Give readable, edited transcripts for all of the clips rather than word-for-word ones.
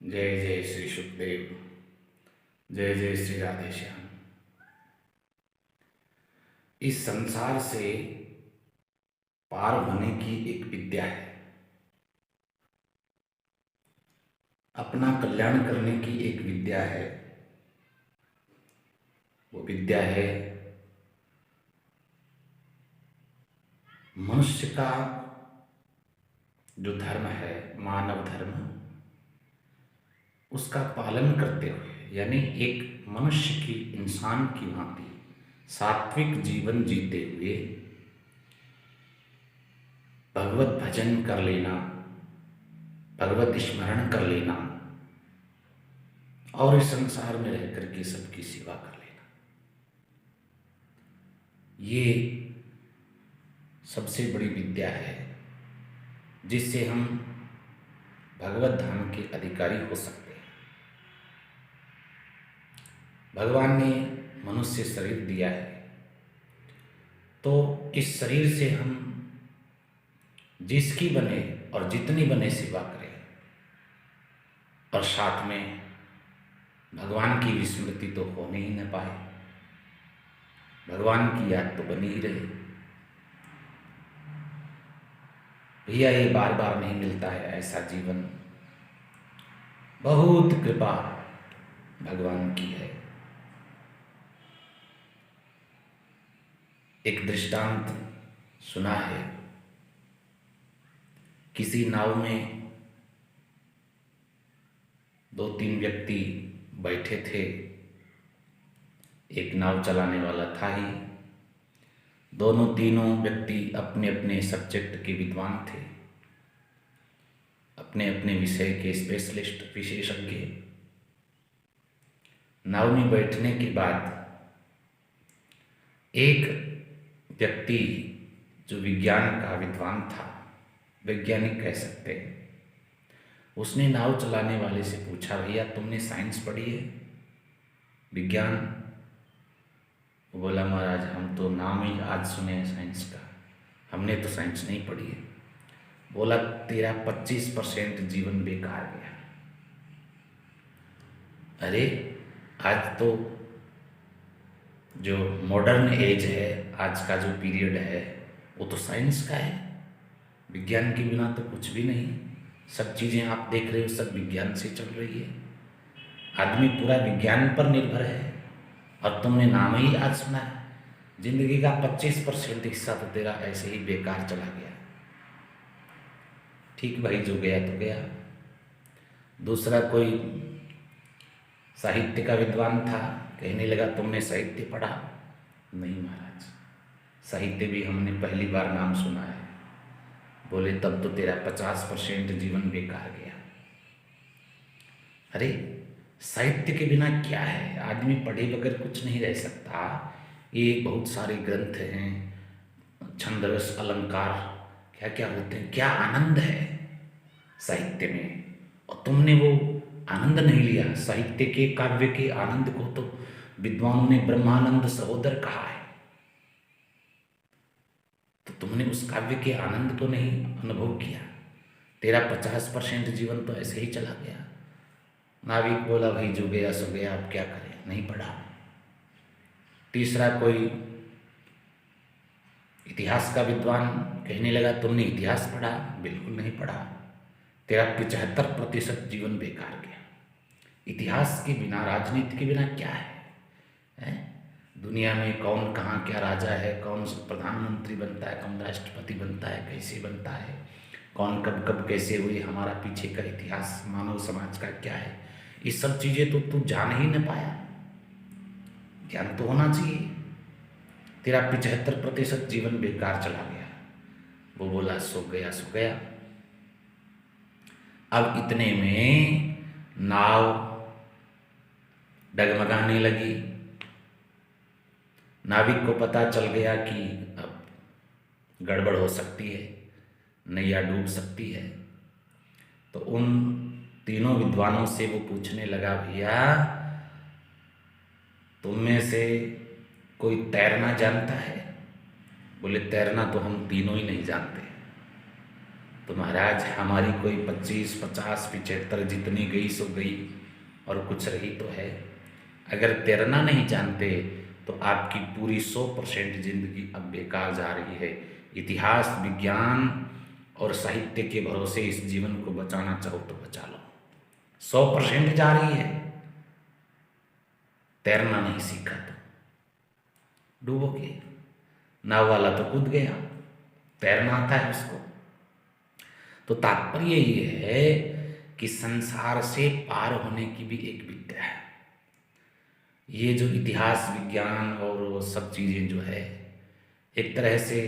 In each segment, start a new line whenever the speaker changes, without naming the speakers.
जय जय श्री सुखदेव। जय जय श्री राधेश्याम। इस संसार से पार होने की एक विद्या है, अपना कल्याण करने की एक विद्या है। वो विद्या है मनुष्य का जो धर्म है, मानव धर्म, उसका पालन करते हुए, यानी एक मनुष्य की, इंसान की भांति सात्विक जीवन जीते हुए भगवत भजन कर लेना, भगवत स्मरण कर लेना और इस संसार में रह करके सबकी सेवा कर लेना, ये सबसे बड़ी विद्या है जिससे हम भगवत धाम के अधिकारी हो सकते हैं। भगवान ने मनुष्य शरीर दिया है, तो इस शरीर से हम जिसकी बने और जितनी बने सेवा करें और साथ में भगवान की विस्मृति तो होने ही न पाए, भगवान की याद तो बनी ही रहे। भैया ये बार बार नहीं मिलता है ऐसा जीवन, बहुत कृपा भगवान की है। एक दृष्टांत सुना है, किसी नाव में 2-3 व्यक्ति बैठे थे, एक नाव चलाने वाला था ही। दोनों तीनों व्यक्ति अपने अपने सब्जेक्ट के विद्वान थे, अपने अपने विषय के स्पेशलिस्ट, विशेषज्ञ। नाव में बैठने के बाद एक व्यक्ति जो विज्ञान का विद्वान था, वैज्ञानिक कह सकते हैं, उसने नाव चलाने वाले से पूछा, भैया तुमने साइंस पढ़ी है, विज्ञान? वो बोला, महाराज हम तो नाम ही आज सुने हैं साइंस का, हमने तो साइंस नहीं पढ़ी है। बोला, तेरा 25% जीवन बेकार गया। अरे आज तो जो मॉडर्न एज है, आज का जो पीरियड है, वो तो साइंस का है, विज्ञान के बिना तो कुछ भी नहीं। सब चीज़ें आप देख रहे हो, सब विज्ञान से चल रही है, आदमी पूरा विज्ञान पर निर्भर है, और तुमने नाम ही आज सुना है। जिंदगी का 25% हिस्सा तो तेरा ऐसे ही बेकार चला गया। ठीक भाई, जो गया तो गया। दूसरा कोई साहित्य का विद्वान था, कहने लगा, तुमने साहित्य पढ़ा? नहीं महाराज, साहित्य भी हमने पहली बार नाम सुना है। बोले, तब तो तेरा 50% जीवन बेकार गया। अरे साहित्य के बिना क्या है, आदमी पढ़े बगैर कुछ नहीं रह सकता। ये बहुत सारे ग्रंथ हैं, छंद रस अलंकार क्या क्या होते हैं, क्या आनंद है साहित्य में, और तुमने वो आनंद नहीं लिया। साहित्य के, काव्य के आनंद को तो विद्वानों ने ब्रह्मानंद सहोदर कहा है, तो तुमने उस काव्य के आनंद को नहीं अनुभव किया। तेरा 50% जीवन तो ऐसे ही चला गया। नाविक बोला, भाई जो गया सो गया, अब क्या करें, नहीं पढ़ा। तीसरा कोई इतिहास का विद्वान कहने लगा, तुमने इतिहास पढ़ा? बिल्कुल नहीं पढ़ा, तेरा 75% जीवन बेकार गया। इतिहास के बिना, राजनीति के बिना क्या है? दुनिया में कौन कहाँ क्या राजा है, कौन प्रधानमंत्री बनता है, कौन राष्ट्रपति बनता है, कैसे बनता है, कौन कब कब कैसे हुई, हमारा पीछे का इतिहास मानव समाज का क्या है, ये सब चीज़ें तो तू जान ही न पाया। ज्ञान तो होना चाहिए। तेरा 75% जीवन बेकार चला गया। वो बोला, सो गया सो गया। अब इतने में नाव डगमगाने लगी। नाविक को पता चल गया कि अब गड़बड़ हो सकती है, नैया डूब सकती है। तो उन तीनों विद्वानों से वो पूछने लगा, भैया तुम में से कोई तैरना जानता है? बोले, तैरना तो हम तीनों ही नहीं जानते। तो महाराज हमारी कोई 25, 50, 75 जितनी गई सो गई, और कुछ रही तो है। अगर तैरना नहीं जानते तो आपकी पूरी 100% जिंदगी अब बेकार जा रही है। इतिहास, विज्ञान और साहित्य के भरोसे इस जीवन को बचाना चाहो तो बचा लो। 100% जा रही है। तैरना नहीं सीखा तो डूबोगे। नाव वाला तो कूद गया, तैरना आता है उसको। तो तात्पर्य ये है कि संसार से पार होने की भी एक विद्या है। ये जो इतिहास, विज्ञान और वो सब चीज़ें जो है, एक तरह से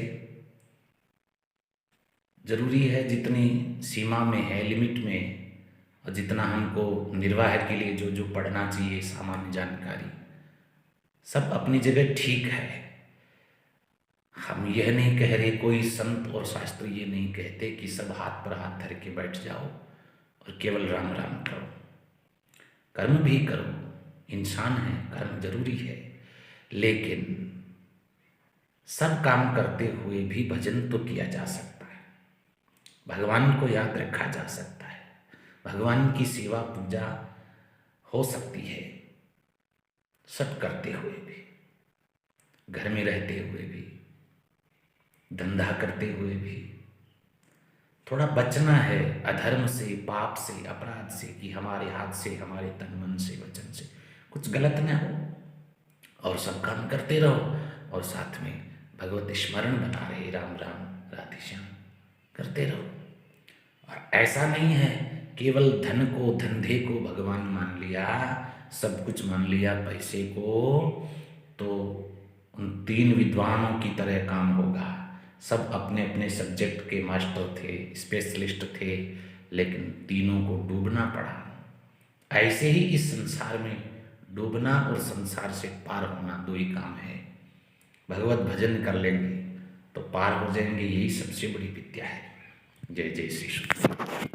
जरूरी है जितनी सीमा में है, लिमिट में, और जितना हमको निर्वाह के लिए जो जो पढ़ना चाहिए, सामान्य जानकारी, सब अपनी जगह ठीक है। हम यह नहीं कह रहे, कोई संत और शास्त्री ये नहीं कहते कि सब हाथ पर हाथ धर के बैठ जाओ और केवल राम राम करो। कर्म भी करो, इंसान है, कर्म जरूरी है, लेकिन सब काम करते हुए भी भजन तो किया जा सकता है, भगवान को याद रखा जा सकता है, भगवान की सेवा पूजा हो सकती है, सब करते हुए भी, घर में रहते हुए भी, धंधा करते हुए भी। थोड़ा बचना है अधर्म से, पाप से, अपराध से, कि हमारे हाथ से, हमारे तन मन से, वचन से कुछ गलत न हो, और सब काम करते रहो और साथ में भगवत स्मरण बना रहे, राम राम राधे श्याम करते रहो। और ऐसा नहीं है केवल धन को, धंधे को भगवान मान लिया, सब कुछ मान लिया, पैसे को, तो उन 3 विद्वानों की तरह काम होगा। सब अपने अपने सब्जेक्ट के मास्टर थे, स्पेशलिस्ट थे, लेकिन तीनों को डूबना पड़ा। ऐसे ही इस संसार में डूबना और संसार से पार होना 2 ही काम है। भगवत भजन कर लेंगे तो पार हो जाएंगे, यही सबसे बड़ी विद्या है। जय जय श्री कृष्ण।